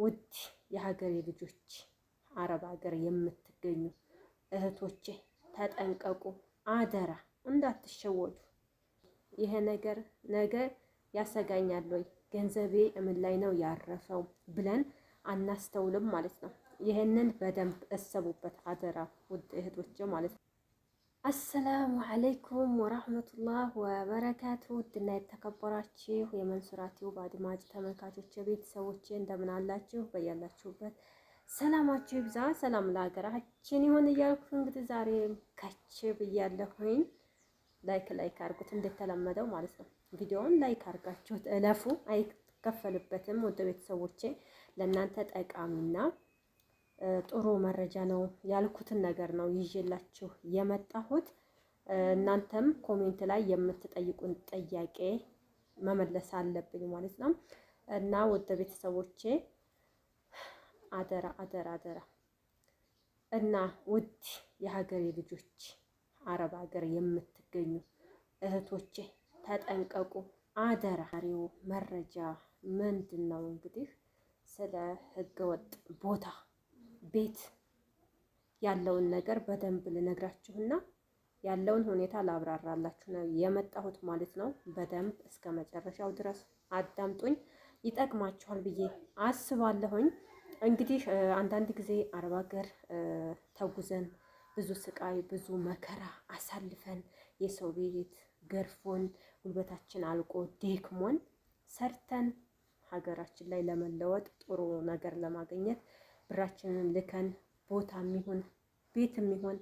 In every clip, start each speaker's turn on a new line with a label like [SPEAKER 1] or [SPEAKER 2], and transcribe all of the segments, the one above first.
[SPEAKER 1] ውድ የሀገሬ ልጆች አረብ ሀገር የምትገኙ እህቶቼ ተጠንቀቁ፣ አደራ እንዳትሸወዱ። ይሄ ነገር ነገ ያሰጋኛል ወይ ገንዘቤ እምን ላይ ነው ያረፈው ብለን አናስተውልም ማለት ነው። ይሄንን በደንብ እሰቡበት አደራ ውድ እህቶቼ ማለት ነው። አሰላሙ አለይኩም ወራህመቱላህ ወበረካቱ። ውድና የተከበራችሁ የመንሱራት ቲዩብ አድማጭ ተመልካቾች ቤተሰቦቼ እንደምን አላችሁ? በያላችሁበት ሰላማችሁ ይብዛ። ሰላም ለሀገራችን ይሁን እያልኩ እንግዲህ ዛሬ ከች ብያለሁኝ። ላይክ አድርጉት እንደተለመደው ማለት ነው። ቪዲዮውን ላይክ አድርጋችሁት እለፉ፣ አይከፈልበትም። ወደ ቤተሰቦቼ ለእናንተ ጠቃሚና ጥሩ መረጃ ነው ያልኩትን ነገር ነው ይዤላችሁ የመጣሁት። እናንተም ኮሜንት ላይ የምትጠይቁን ጥያቄ መመለስ አለብኝ ማለት ነው እና ወደ ቤተሰቦቼ አደራ እና ውድ የሀገሬ ልጆች አረብ ሀገር የምትገኙ እህቶቼ ተጠንቀቁ፣ አደራ። ዛሬው መረጃ ምንድን ነው? እንግዲህ ስለ ህገወጥ ቦታ ቤት ያለውን ነገር በደንብ ልነግራችሁና ያለውን ሁኔታ ላብራራላችሁ ነው የመጣሁት ማለት ነው። በደንብ እስከ መጨረሻው ድረስ አዳምጡኝ፣ ይጠቅማችኋል ብዬ አስባለሁኝ። እንግዲህ አንዳንድ ጊዜ አረብ ሀገር ተጉዘን ብዙ ስቃይ ብዙ መከራ አሳልፈን የሰው ቤት ገርፎን ጉልበታችን አልቆ ደክሞን ሰርተን ሀገራችን ላይ ለመለወጥ ጥሩ ነገር ለማግኘት ብራችንን ልከን ቦታ የሚሆን ቤት የሚሆን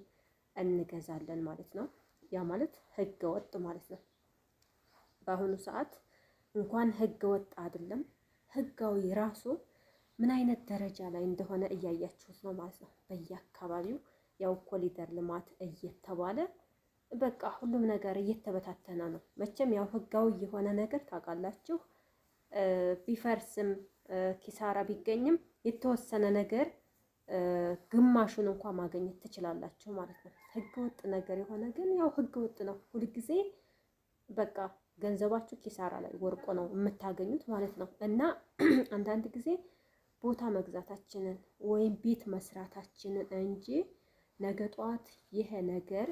[SPEAKER 1] እንገዛለን ማለት ነው። ያ ማለት ህገ ወጥ ማለት ነው። በአሁኑ ሰዓት እንኳን ህገ ወጥ አይደለም ህጋዊ ራሱ ምን አይነት ደረጃ ላይ እንደሆነ እያያችሁት ነው ማለት ነው። በየአካባቢው ያው ኮሪደር ልማት እየተባለ በቃ ሁሉም ነገር እየተበታተነ ነው። መቼም ያው ህጋዊ የሆነ ነገር ታውቃላችሁ፣ ቢፈርስም ኪሳራ ቢገኝም የተወሰነ ነገር ግማሹን እንኳን ማግኘት ትችላላችሁ ማለት ነው። ህገወጥ ነገር የሆነ ግን ያው ህገወጥ ነው። ሁልጊዜ በቃ ገንዘባችሁ ኪሳራ ላይ ወርቆ ነው የምታገኙት ማለት ነው። እና አንዳንድ ጊዜ ቦታ መግዛታችንን ወይም ቤት መስራታችንን እንጂ ነገ ጠዋት ይሄ ነገር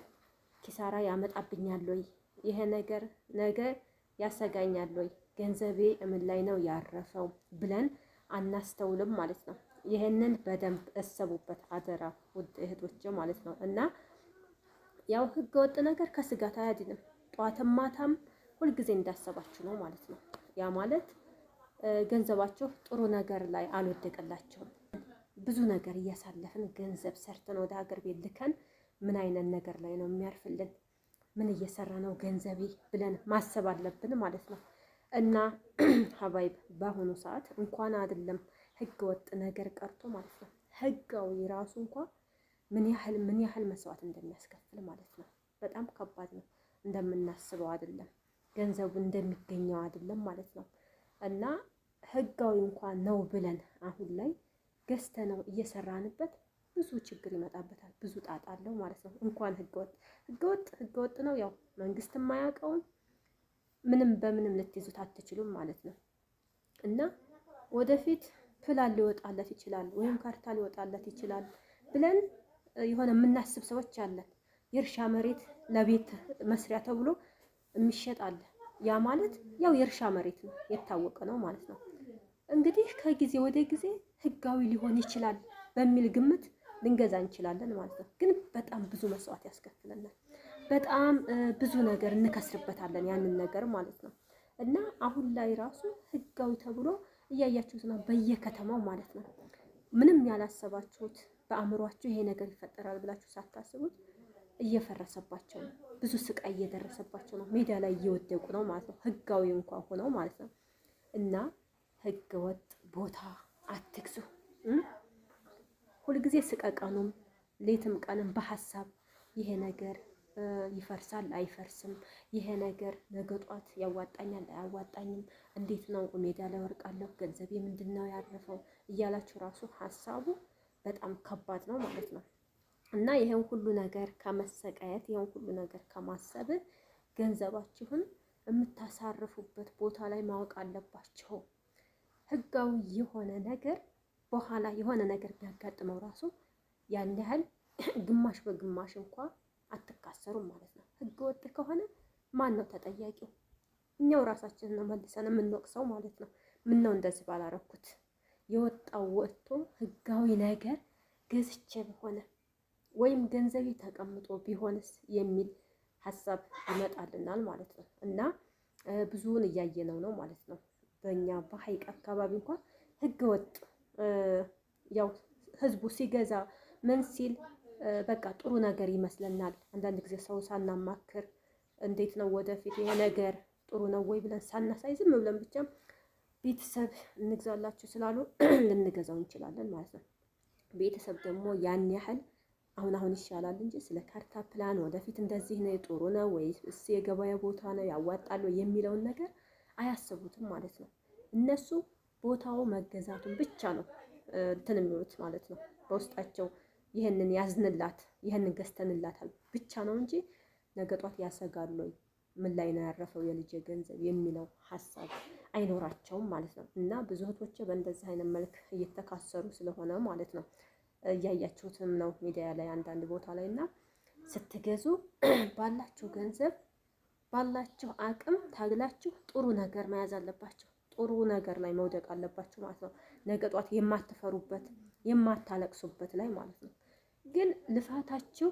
[SPEAKER 1] ኪሳራ ያመጣብኛል ወይ፣ ይሄ ነገር ነገ ያሰጋኛል ወይ፣ ገንዘቤ እምን ላይ ነው ያረፈው ብለን አናስተውልም ማለት ነው። ይሄንን በደንብ እሰቡበት አደራ ውድ እህቶቼ ማለት ነው። እና ያው ህገ ወጥ ነገር ከስጋት አያድንም። ጠዋትም ማታም ሁልጊዜ እንዳሰባችሁ ነው ማለት ነው። ያ ማለት ገንዘባችሁ ጥሩ ነገር ላይ አልወደቀላችሁም። ብዙ ነገር እያሳለፍን ገንዘብ ሰርተን ወደ ሀገር ቤት ልከን ምን አይነት ነገር ላይ ነው የሚያርፍልን፣ ምን እየሰራ ነው ገንዘቤ ብለን ማሰብ አለብን ማለት ነው። እና ሀባይብ በአሁኑ ሰዓት እንኳን አይደለም ህገ ወጥ ነገር ቀርቶ ማለት ነው ህጋዊ ራሱ እንኳን ምን ያህል መስዋዕት እንደሚያስከፍል ማለት ነው። በጣም ከባድ ነው። እንደምናስበው አይደለም፣ ገንዘቡ እንደሚገኘው አይደለም ማለት ነው። እና ህጋዊ እንኳን ነው ብለን አሁን ላይ ገዝተነው እየሰራንበት ብዙ ችግር ይመጣበታል፣ ብዙ ጣጣ አለው ማለት ነው። እንኳን ህገወጥ ነው። ያው መንግስት የማያውቀውን ምንም በምንም ልትይዙት አትችሉም ማለት ነው። እና ወደፊት ፕላን ሊወጣለት ይችላል ወይም ካርታ ሊወጣለት ይችላል ብለን የሆነ የምናስብ ሰዎች አለን። የእርሻ መሬት ለቤት መስሪያ ተብሎ የሚሸጥ አለ። ያ ማለት ያው የእርሻ መሬት ነው፣ የታወቀ ነው ማለት ነው። እንግዲህ ከጊዜ ወደ ጊዜ ህጋዊ ሊሆን ይችላል በሚል ግምት ልንገዛ እንችላለን ማለት ነው። ግን በጣም ብዙ መስዋዕት ያስከፍለናል። በጣም ብዙ ነገር እንከስርበታለን ያንን ነገር ማለት ነው። እና አሁን ላይ ራሱ ህጋዊ ተብሎ እያያችሁት ነው በየከተማው ማለት ነው። ምንም ያላሰባችሁት በአእምሯችሁ ይሄ ነገር ይፈጠራል ብላችሁ ሳታስቡት እየፈረሰባቸው ነው። ብዙ ስቃይ እየደረሰባቸው ነው። ሜዳ ላይ እየወደቁ ነው ማለት ነው። ህጋዊ እንኳን ሆነው ማለት ነው። እና ህገ ወጥ ቦታ አትግዙ። ሁልጊዜ ስቀቀኑም ሌትም ቀንም በሀሳብ ይሄ ነገር ይፈርሳል አይፈርስም፣ ይሄ ነገር ነገ ጧት ያዋጣኛል አያዋጣኝም፣ እንዴት ነው ሜዳ ላይ ወርቃለሁ፣ ገንዘቤ ምንድን ነው ያረፈው እያላችሁ ራሱ ሀሳቡ በጣም ከባድ ነው ማለት ነው። እና ይሄን ሁሉ ነገር ከመሰቃየት ይሄን ሁሉ ነገር ከማሰብ ገንዘባችሁን የምታሳርፉበት ቦታ ላይ ማወቅ አለባችሁ። ህጋዊ የሆነ ነገር በኋላ የሆነ ነገር ቢያጋጥመው ራሱ ያን ያህል ግማሽ በግማሽ እንኳ አትካሰሩም ማለት ነው። ህገ ወጥ ከሆነ ማን ነው ተጠያቂው? እኛው ራሳችንን ነው መልሰን የምንወቅሰው ማለት ነው። ምን ነው እንደዚህ ባላረኩት፣ የወጣው ወጥቶ ህጋዊ ነገር ገዝቼ በሆነ ወይም ገንዘቤ ተቀምጦ ቢሆንስ የሚል ሀሳብ ይመጣልናል ማለት ነው። እና ብዙውን እያየነው ነው ማለት ነው። በእኛ በሀይቅ አካባቢ እንኳን ህገ ወጥ ያው ህዝቡ ሲገዛ ምን ሲል በቃ ጥሩ ነገር ይመስለናል። አንዳንድ ጊዜ ሰው ሳናማክር እንዴት ነው ወደፊት ይሄ ነገር ጥሩ ነው ወይ ብለን ሳናሳይ ዝም ብለን ብቻ ቤተሰብ እንግዛላችሁ ስላሉ ልንገዛው እንችላለን ማለት ነው። ቤተሰብ ደግሞ ያን ያህል አሁን ይሻላል እንጂ ስለ ካርታ ፕላን ወደፊት እንደዚህ ነው ጥሩ ነው ወይስ የገበያ ቦታ ነው ያዋጣል የሚለውን ነገር አያስቡትም ማለት ነው። እነሱ ቦታው መገዛቱን ብቻ ነው እንትን የሚሉት ማለት ነው። በውስጣቸው ይህንን ያዝንላት ይህንን ገዝተንላታል ብቻ ነው እንጂ ነገ ጧት ያሰጋሉ ወይ ምን ላይ ነው ያረፈው የልጅ ገንዘብ የሚለው ሀሳብ አይኖራቸውም ማለት ነው። እና ብዙ እህቶቼ በእንደዚህ አይነት መልክ እየተካሰሩ ስለሆነ ማለት ነው እያያችሁትም ነው ሚዲያ ላይ አንዳንድ ቦታ ላይ እና ስትገዙ ባላችሁ ገንዘብ ባላችሁ አቅም ታግላችሁ ጥሩ ነገር መያዝ አለባችሁ። ጥሩ ነገር ላይ መውደቅ አለባችሁ ማለት ነው። ነገ ጧት የማትፈሩበት የማታለቅሱበት ላይ ማለት ነው። ግን ልፋታችሁ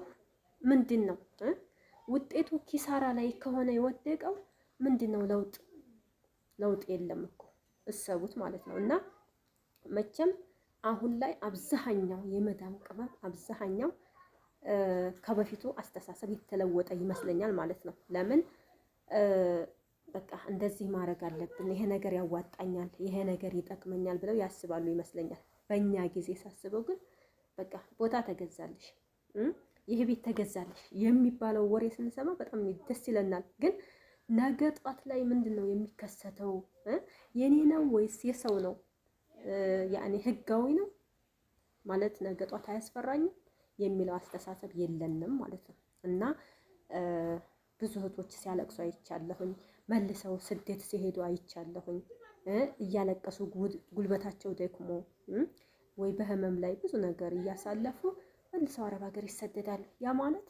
[SPEAKER 1] ምንድን ነው? ውጤቱ ኪሳራ ላይ ከሆነ የወደቀው ምንድን ነው? ለውጥ የለም እኮ እሰቡት ማለት ነው። እና መቼም አሁን ላይ አብዛኛው የመዳም ቅመም አብዛኛው ከበፊቱ አስተሳሰብ የተለወጠ ይመስለኛል ማለት ነው። ለምን በቃ እንደዚህ ማድረግ አለብን፣ ይሄ ነገር ያዋጣኛል፣ ይሄ ነገር ይጠቅመኛል ብለው ያስባሉ ይመስለኛል። በእኛ ጊዜ ሳስበው ግን በቃ ቦታ ተገዛልሽ፣ ይሄ ቤት ተገዛልሽ የሚባለው ወሬ ስንሰማ በጣም ደስ ይለናል። ግን ነገ ጧት ላይ ምንድን ነው የሚከሰተው? የኔ ነው ወይስ የሰው ነው? ያኔ ህጋዊ ነው ማለት ነገ ጧት አያስፈራኝም የሚለው አስተሳሰብ የለንም ማለት ነው። እና ብዙ እህቶች ሲያለቅሱ አይቻለሁኝ፣ መልሰው ስደት ሲሄዱ አይቻለሁኝ። እያለቀሱ ጉልበታቸው ደክሞ ወይ በህመም ላይ ብዙ ነገር እያሳለፉ መልሰው አረብ ሀገር ይሰደዳሉ። ያ ማለት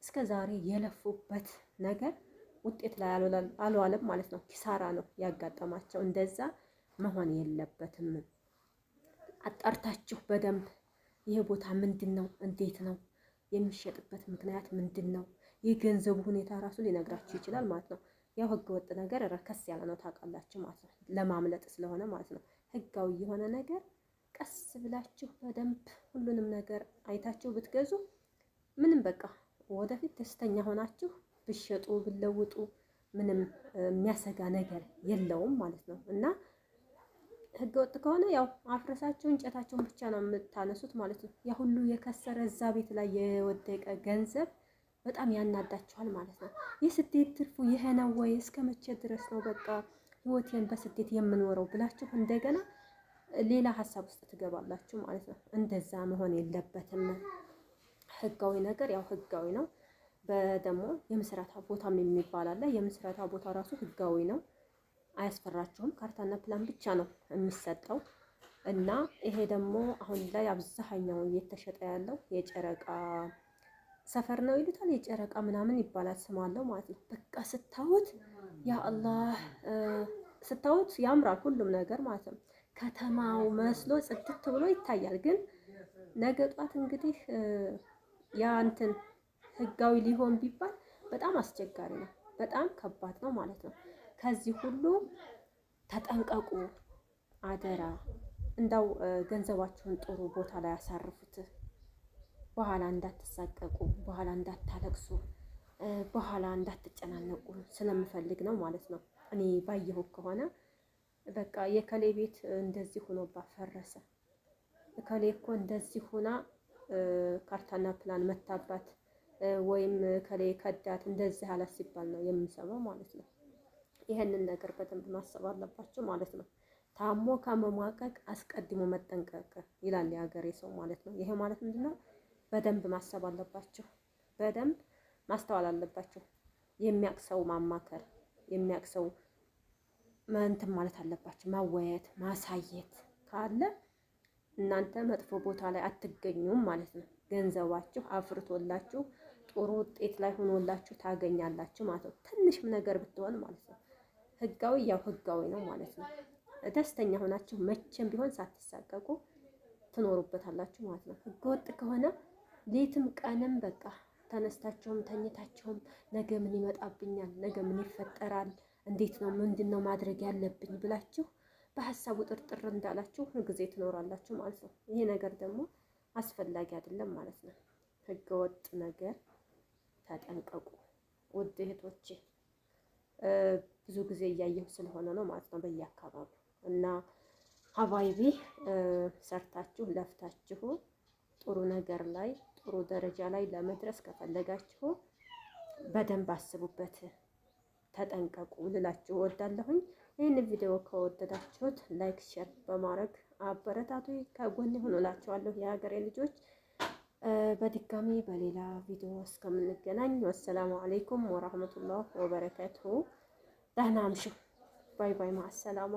[SPEAKER 1] እስከ ዛሬ የለፉበት ነገር ውጤት ላይ አልዋለም ማለት ነው። ኪሳራ ነው ያጋጠማቸው። እንደዛ መሆን የለበትም። አጣርታችሁ በደንብ ይሄ ቦታ ምንድን ነው፣ እንዴት ነው የሚሸጥበት ምክንያት ምንድን ነው፣ የገንዘቡ ሁኔታ ራሱ ሊነግራችሁ ይችላል ማለት ነው። ያው ህገ ወጥ ነገር ረከስ ያለ ነው ታውቃላችሁ ማለት ነው። ለማምለጥ ስለሆነ ማለት ነው። ህጋዊ የሆነ ነገር ቀስ ብላችሁ በደንብ ሁሉንም ነገር አይታችሁ ብትገዙ ምንም በቃ ወደፊት ደስተኛ ሆናችሁ ብሸጡ ብለውጡ ምንም የሚያሰጋ ነገር የለውም ማለት ነው። እና ህገ ወጥ ከሆነ ያው አፍረሳችሁ እንጨታቸውን ብቻ ነው የምታነሱት ማለት ነው። ያ ሁሉ የከሰረ እዛ ቤት ላይ የወደቀ ገንዘብ በጣም ያናዳችኋል ማለት ነው። የስደት ትርፉ ይሄ ነው ወይ? እስከ መቼ ድረስ ነው በቃ ህይወቴን በስደት የምኖረው ብላችሁ እንደገና ሌላ ሀሳብ ውስጥ ትገባላችሁ ማለት ነው። እንደዛ መሆን የለበትም። ህጋዊ ነገር ያው ህጋዊ ነው። በደግሞ የምስረታ ቦታም የሚባል አለ። የምስረታ ቦታ ራሱ ህጋዊ ነው፣ አያስፈራችሁም። ካርታና ፕላን ብቻ ነው የሚሰጠው። እና ይሄ ደግሞ አሁን ላይ አብዛኛው እየተሸጠ ያለው የጨረቃ ሰፈር ነው ይሉታል። የጨረቃ ምናምን ይባላል ስም አለው ማለት ነው። በቃ ስታዩት ያ አላህ ስታዩት ያምራል ሁሉም ነገር ማለት ነው። ከተማው መስሎ ጽድት ብሎ ይታያል። ግን ነገ ጧት እንግዲህ ያ እንትን ህጋዊ ሊሆን ቢባል በጣም አስቸጋሪ ነው፣ በጣም ከባድ ነው ማለት ነው። ከዚህ ሁሉ ተጠንቀቁ አደራ። እንዳው ገንዘባችሁን ጥሩ ቦታ ላይ ያሳርፉት። በኋላ እንዳትሳቀቁ፣ በኋላ እንዳታለቅሱ፣ በኋላ እንዳትጨናነቁ ስለምፈልግ ነው ማለት ነው። እኔ ባየሁ ከሆነ በቃ የከሌ ቤት እንደዚህ ሆኖ ባፈረሰ፣ ከሌ እኮ እንደዚህ ሆና ካርታና ፕላን መታባት፣ ወይም ከሌ ከዳት እንደዚህ አላት ሲባል ነው የምሰማው ማለት ነው። ይሄንን ነገር በደንብ ማሰብ አለባችሁ ማለት ነው። ታሞ ከመሟቀቅ አስቀድሞ መጠንቀቅ ይላል የሀገሬ ሰው ማለት ነው። ይሄ ማለት ምንድነው? በደንብ ማሰብ አለባችሁ፣ በደንብ ማስተዋል አለባችሁ። የሚያቅሰው ማማከር፣ የሚያቅሰው እንትን ማለት አለባችሁ። ማወያየት ማሳየት ካለ እናንተ መጥፎ ቦታ ላይ አትገኙም ማለት ነው። ገንዘባችሁ አፍርቶላችሁ ጥሩ ውጤት ላይ ሆኖላችሁ ታገኛላችሁ ማለት ነው። ትንሽም ነገር ብትሆን ማለት ነው። ህጋዊ ያው ህጋዊ ነው ማለት ነው። ደስተኛ ሆናችሁ መቼም ቢሆን ሳትሳቀቁ ትኖሩበታላችሁ ማለት ነው። ህገወጥ ከሆነ ሌትም ቀንም በቃ ተነስታችሁም ተኝታችሁም ነገ ምን ይመጣብኛል፣ ነገ ምን ይፈጠራል፣ እንዴት ነው ምንድን ነው ማድረግ ያለብኝ ብላችሁ በሀሳቡ ጥርጥር እንዳላችሁ ጊዜ ትኖራላችሁ ማለት ነው። ይሄ ነገር ደግሞ አስፈላጊ አይደለም ማለት ነው። ህገወጥ ነገር ተጠንቀቁ ውድ እህቶቼ። ብዙ ጊዜ እያየሁ ስለሆነ ነው ማለት ነው በየአካባቢው እና ሀባይቢ ሰርታችሁ ለፍታችሁ ጥሩ ነገር ላይ ጥሩ ደረጃ ላይ ለመድረስ ከፈለጋችሁ በደንብ አስቡበት፣ ተጠንቀቁ ልላችሁ እወዳለሁኝ። ይህን ቪዲዮ ከወደዳችሁት ላይክ፣ ሼር በማድረግ አበረታቱ፣ ከጎን ይሁኑ እላችኋለሁ የሀገሬ ልጆች። በድጋሚ በሌላ ቪዲዮ እስከምንገናኝ ወሰላሙ አለይኩም ወራህመቱላህ ወበረካቱሁ። ደህና አምሹ። ባይ ባይ። ማሰላማ